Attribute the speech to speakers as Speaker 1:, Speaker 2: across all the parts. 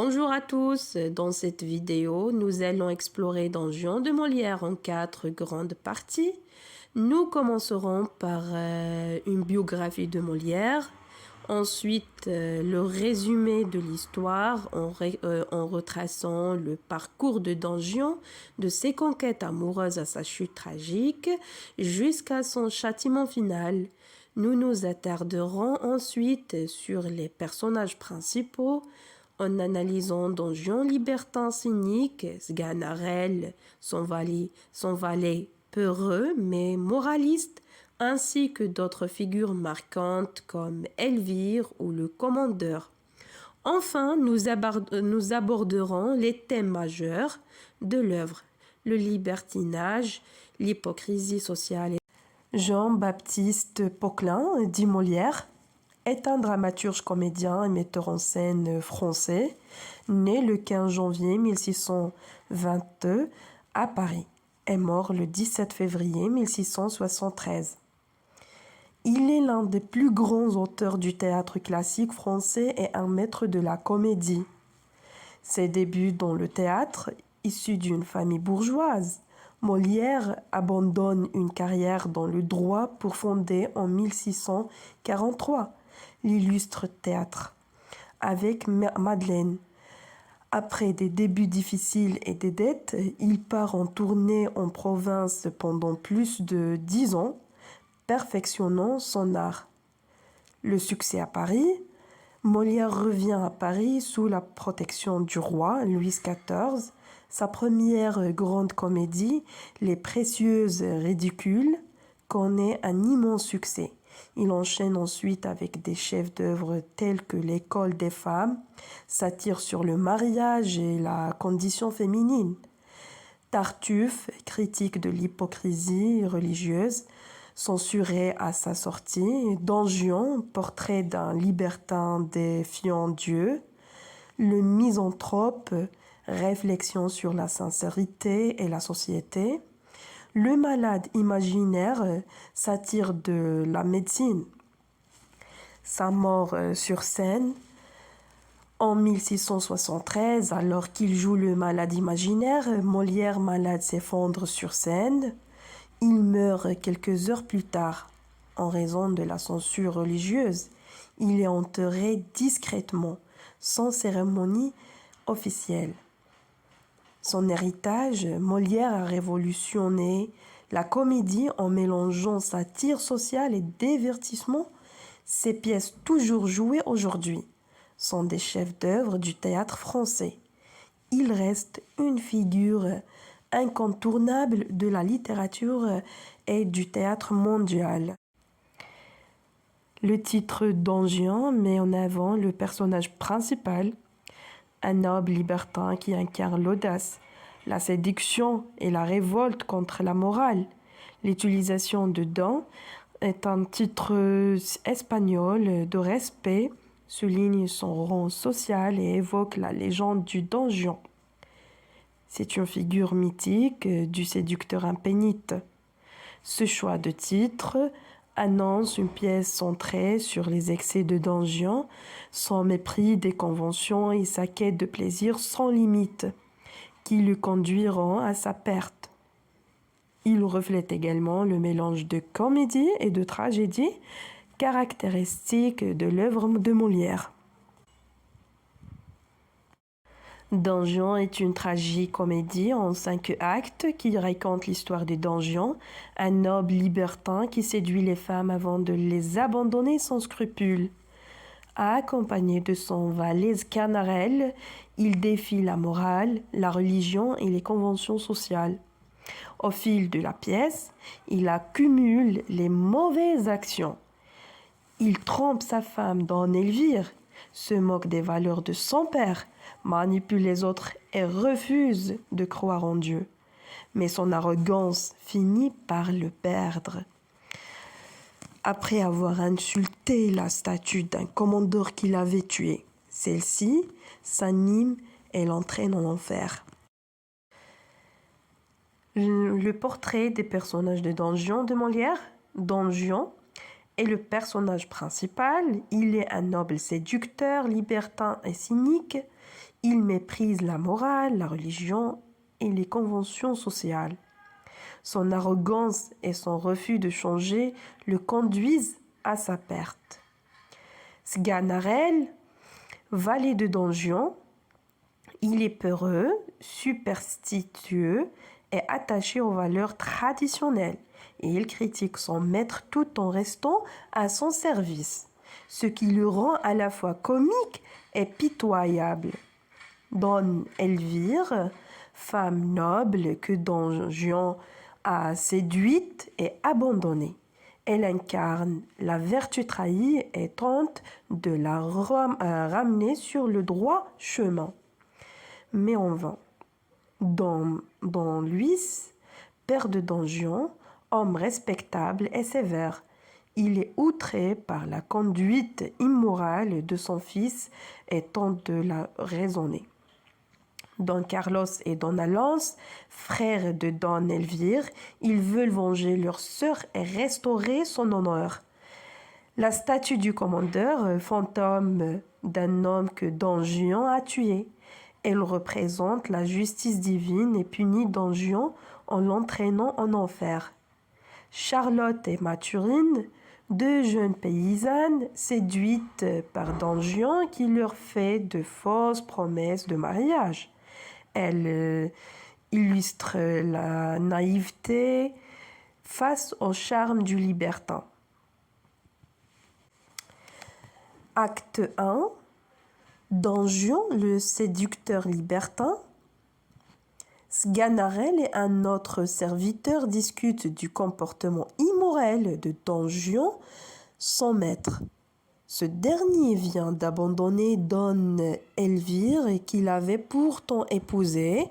Speaker 1: Bonjour à tous, dans cette vidéo, nous allons explorer Don Juan de Molière en 4 grandes parties. Nous commencerons par une biographie de Molière, ensuite le résumé de l'histoire en retraçant le parcours de Don Juan, de ses conquêtes amoureuses à sa chute tragique, jusqu'à son châtiment final. Nous nous attarderons ensuite sur les personnages principaux, en analysant Don Juan libertin cynique, Sganarelle, son valet peureux mais moraliste, ainsi que d'autres figures marquantes comme Elvire ou le commandeur. Enfin, nous aborderons les thèmes majeurs de l'œuvre, le libertinage, l'hypocrisie sociale. Jean-Baptiste Poquelin, dit Molière, est un dramaturge, comédien et metteur en scène français, né le 15 janvier 1622 à Paris, est mort le 17 février 1673. Il est l'un des plus grands auteurs du théâtre classique français et un maître de la comédie. Ses débuts dans le théâtre, issu d'une famille bourgeoise, Molière abandonne une carrière dans le droit pour fonder en 1643 l'illustre théâtre avec Madeleine. Après des débuts difficiles et des dettes, il part en tournée en province pendant plus de 10 ans, perfectionnant son art. Le succès à Paris, Molière revient à Paris sous la protection du roi Louis XIV. Sa première grande comédie, Les Précieuses Ridicules, connaît un immense succès. Il enchaîne ensuite avec des chefs-d'œuvre tels que L'École des femmes, satire sur le mariage et la condition féminine. Tartuffe, critique de l'hypocrisie religieuse, censuré à sa sortie. Don Juan, portrait d'un libertin défiant Dieu. Le Misanthrope, réflexion sur la sincérité et la société. Le Malade imaginaire, satire de la médecine. Sa mort sur scène en 1673, alors qu'il joue le malade imaginaire, Molière malade s'effondre sur scène. Il meurt quelques heures plus tard en raison de la censure religieuse. Il est enterré discrètement, sans cérémonie officielle. Son héritage, Molière a révolutionné la comédie en mélangeant satire sociale et divertissement. Ces pièces toujours jouées aujourd'hui sont des chefs-d'œuvre du théâtre français. Il reste une figure incontournable de la littérature et du théâtre mondial. Le titre Don Juan met en avant le personnage principal, un noble libertin qui incarne l'audace, la séduction et la révolte contre la morale. L'utilisation de Don est un titre espagnol de respect, souligne son rang social et évoque la légende du Don Juan. C'est une figure mythique du séducteur impénite. Ce choix de titre annonce une pièce centrée sur les excès de Don Juan, son mépris des conventions et sa quête de plaisir sans limite, qui le conduiront à sa perte. Il reflète également le mélange de comédie et de tragédie, caractéristique de l'œuvre de Molière. Don Juan est une tragicomédie en 5 actes qui raconte l'histoire de Don Juan, un noble libertin qui séduit les femmes avant de les abandonner sans scrupule. Accompagné de son valet Sganarelle, il défie la morale, la religion et les conventions sociales. Au fil de la pièce, il accumule les mauvaises actions. Il trompe sa femme Don Elvire, se moque des valeurs de son père, manipule les autres et refuse de croire en Dieu. Mais son arrogance finit par le perdre. Après avoir insulté la statue d'un commandeur qu'il avait tué, celle-ci s'anime et l'entraîne en enfer. Le portrait des personnages de Don Juan de Molière. Don Juan est le personnage principal. Il est un noble séducteur, libertin et cynique. Il méprise la morale, la religion et les conventions sociales. Son arrogance et son refus de changer le conduisent à sa perte. Sganarelle, valet de donjon, il est peureux, superstitieux et attaché aux valeurs traditionnelles. Et il critique son maître tout en restant à son service, ce qui le rend à la fois comique et pitoyable. Don Elvire, femme noble que Don Juan a séduite et abandonnée. Elle incarne la vertu trahie et tente de la ramener sur le droit chemin. Mais en vain. Don Luis, père de Don Juan, homme respectable et sévère, il est outré par la conduite immorale de son fils et tente de la raisonner. Don Carlos et Don Alonso, frères de Don Elvire, ils veulent venger leur sœur et restaurer son honneur. La statue du commandeur, fantôme d'un homme que Don Juan a tué. Elle représente la justice divine et punit Don Juan en l'entraînant en enfer. Charlotte et Mathurine, deux jeunes paysannes séduites par Don Juan qui leur fait de fausses promesses de mariage. Elles illustrent la naïveté face au charme du libertin. Acte 1. Don Juan, le séducteur libertin. Sganarelle et un autre serviteur discutent du comportement immorel de Don Juan, son maître. Ce dernier vient d'abandonner Don Elvire qu'il avait pourtant épousée.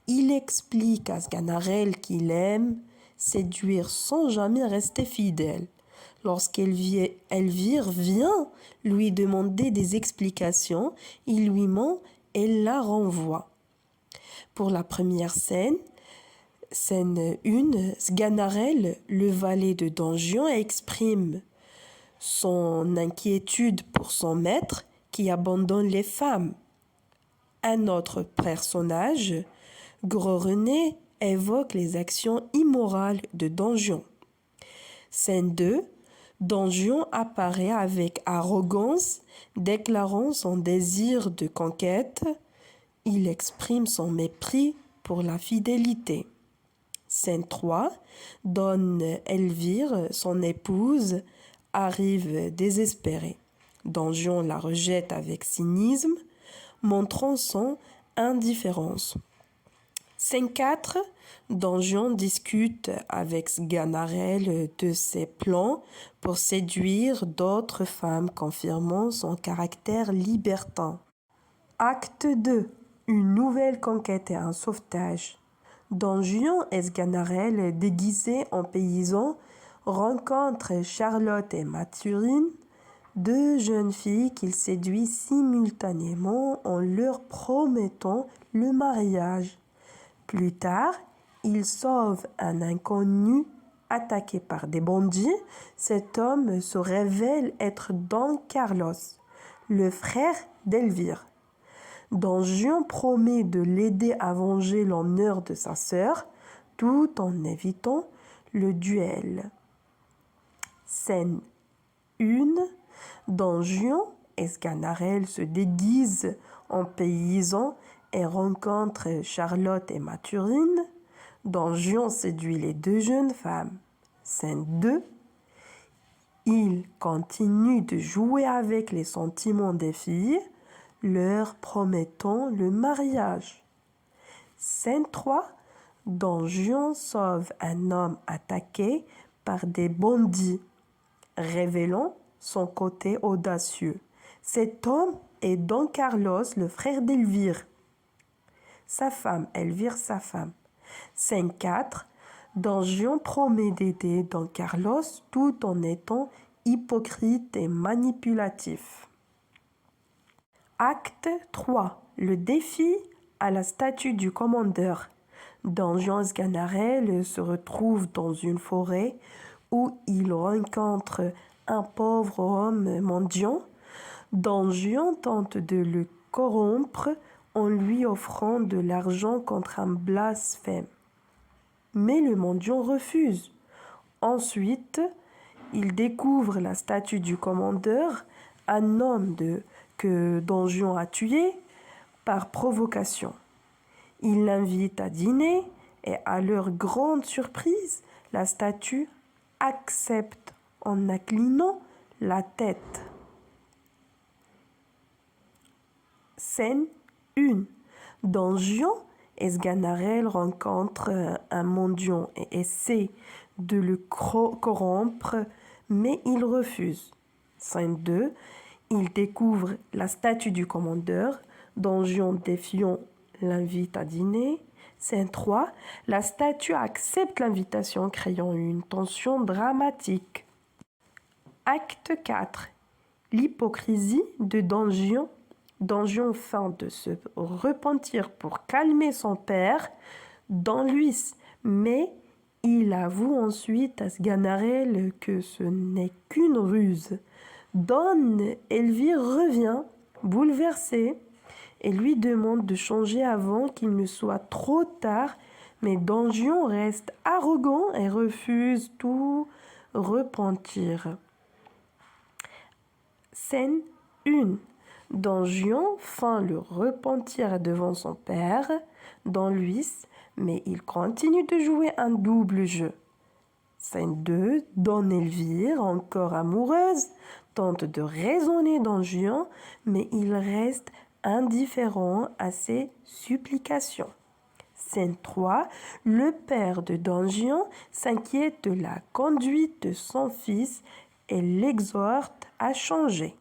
Speaker 1: Il explique à Sganarelle qu'il aime séduire sans jamais rester fidèle. Lorsqu'Elvire vient lui demander des explications, il lui ment et la renvoie. Pour la première scène 1, Sganarelle, le valet de Don Juan, exprime son inquiétude pour son maître qui abandonne les femmes. Un autre personnage, Gros René, évoque les actions immorales de Don Juan. Scène 2, Don Juan apparaît avec arrogance, déclarant son désir de conquête. Il exprime son mépris pour la fidélité. Scène 3, Don Elvire, son épouse, arrive désespérée. Don Juan la rejette avec cynisme, montrant son indifférence. Scène 4, Don Juan discute avec Sganarelle de ses plans pour séduire d'autres femmes, confirmant son caractère libertin. Acte 2, une nouvelle conquête et un sauvetage. Don Juan et Sganarelle, déguisés en paysans, rencontrent Charlotte et Mathurine, deux jeunes filles qu'il séduit simultanément en leur promettant le mariage. Plus tard, il sauve un inconnu attaqué par des bandits. Cet homme se révèle être Don Carlos, le frère d'Elvire. Don Juan promet de l'aider à venger l'honneur de sa sœur, tout en évitant le duel. Scène 1, Don Juan et Sganarelle se déguisent en paysans et rencontrent Charlotte et Mathurine. Don Juan séduit les deux jeunes femmes. Scène 2, il continue de jouer avec les sentiments des filles, leur promettant le mariage. Scène 3, Don Juan sauve un homme attaqué par des bandits, révélant son côté audacieux. Cet homme est Don Carlos, le frère d'Elvire. Sa femme, Elvire, sa femme. Scène 4, Don Juan promet d'aider Don Carlos tout en étant hypocrite et manipulatif. Acte 3, le défi à la statue du commandeur. Don Juan et Sganarelle se retrouvent dans une forêt où ils rencontrent un pauvre homme mendiant. Don Juan tente de le corrompre en lui offrant de l'argent contre un blasphème. Mais le mendiant refuse. Ensuite, il découvre la statue du commandeur, un homme que Don Juan a tué par provocation. Il l'invite à dîner et à leur grande surprise, la statue accepte en inclinant la tête. Scène 1. Don Juan Esganarelle rencontre un mendiant et essaie de le corrompre, mais il refuse. Scène 2. Il découvre la statue du commandeur. Don Juan défiant l'invite à dîner. Scène 3. La statue accepte l'invitation, créant une tension dramatique. Acte 4. L'hypocrisie de Don Juan. Don Juan feint de se repentir pour calmer son père, Don Luis, mais il avoue ensuite à Sganarelle que ce n'est qu'une ruse. Don Elvire revient, bouleversé, et lui demande de changer avant qu'il ne soit trop tard, mais Don Juan reste arrogant et refuse tout repentir. Scène 1. Don Juan feint le repentir devant son père, Don Luis, mais il continue de jouer un double jeu. Scène 2. Don Elvire, encore amoureuse, tente de raisonner Don Juan, mais il reste indifférent à ses supplications. Scène 3. Le père de Don Juan s'inquiète de la conduite de son fils et l'exhorte à changer.